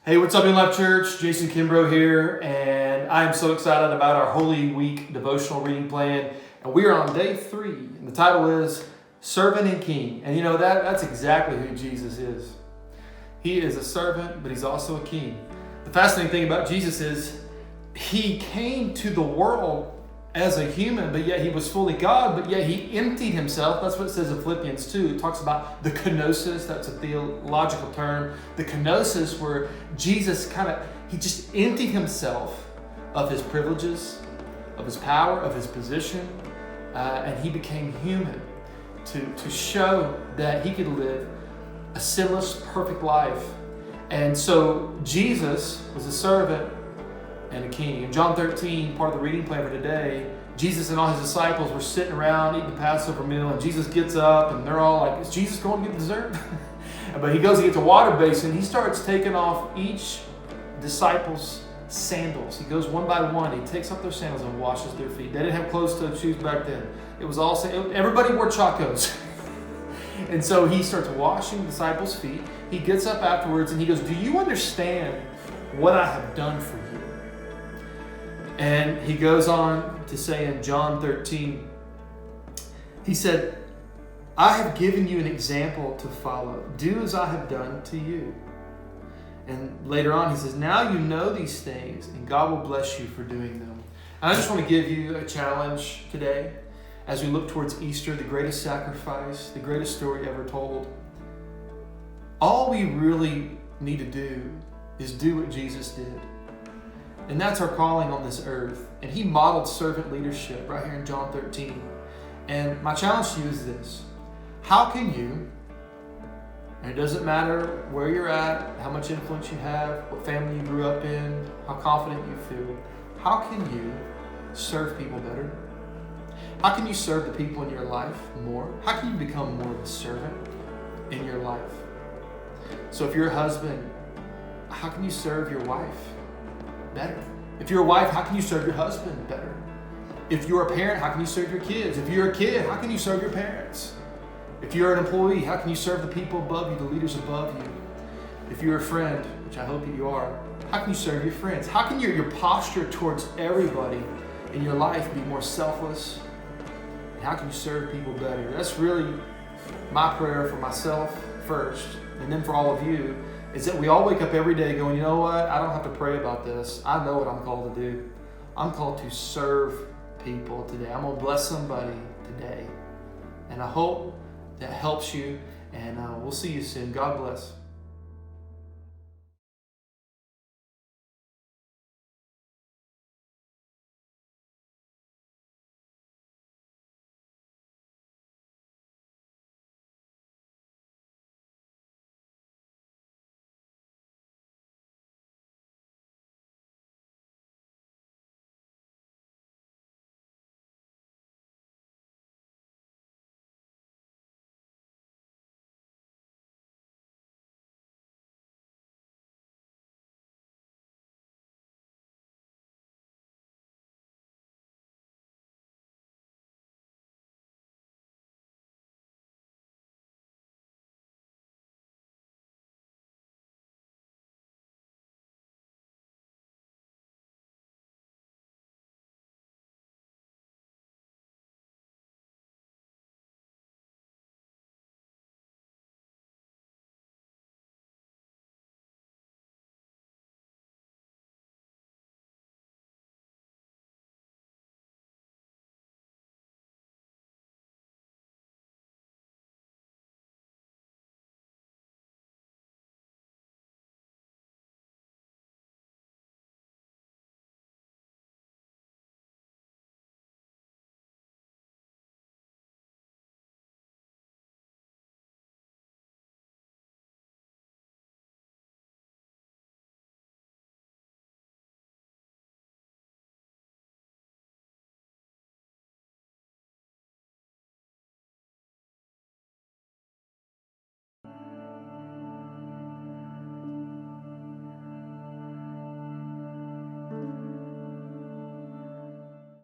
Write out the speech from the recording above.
Hey, what's up in Life Church? Jason Kimbrough here, and I am so excited about our Holy Week devotional reading plan. And we are on day 3, and the title is Servant and King. And you know, that's exactly who Jesus is. He is a servant, but he's also a king. The fascinating thing about Jesus is he came to the world as a human, but yet he was fully God, but yet he emptied himself. That's what it says in Philippians 2. It talks about the kenosis. That's a theological term. The kenosis, where Jesus he just emptied himself of his privileges, of his power, of his position, and he became human to show that he could live a sinless, perfect life. And so Jesus was a servant and a king. In John 13, part of the reading plan for today, Jesus and all his disciples were sitting around eating the Passover meal, and Jesus gets up and they're all like, is Jesus going to get dessert? But he goes to get the water basin. He starts taking off each disciple's sandals. He goes one by one. He takes off their sandals and washes their feet. They didn't have closed-toed shoes back then. It was all, everybody wore chacos. And so he starts washing the disciples' feet. He gets up afterwards and he goes, do you understand what I have done for you? And he goes on to say in John 13, he said, I have given you an example to follow. Do as I have done to you. And later on he says, now you know these things and God will bless you for doing them. And I just want to give you a challenge today as we look towards Easter, the greatest sacrifice, the greatest story ever told. All we really need to do is do what Jesus did. And that's our calling on this earth. And he modeled servant leadership right here in John 13. And my challenge to you is this. How can you, and it doesn't matter where you're at, how much influence you have, what family you grew up in, how confident you feel, how can you serve people better? How can you serve the people in your life more? How can you become more of a servant in your life? So if you're a husband, how can you serve your wife better? If you're a wife, how can you serve your husband better? If you're a parent, how can you serve your kids? If you're a kid, how can you serve your parents? If you're an employee, how can you serve the people above you, the leaders above you? If you're a friend, which I hope that you are, how can you serve your friends? How can your posture towards everybody in your life be more selfless? And how can you serve people better? That's really my prayer for myself first, and then for all of you, is that we all wake up every day going, you know what? I don't have to pray about this. I know what I'm called to do. I'm called to serve people today. I'm going to bless somebody today. And I hope that helps you. And we'll see you soon. God bless.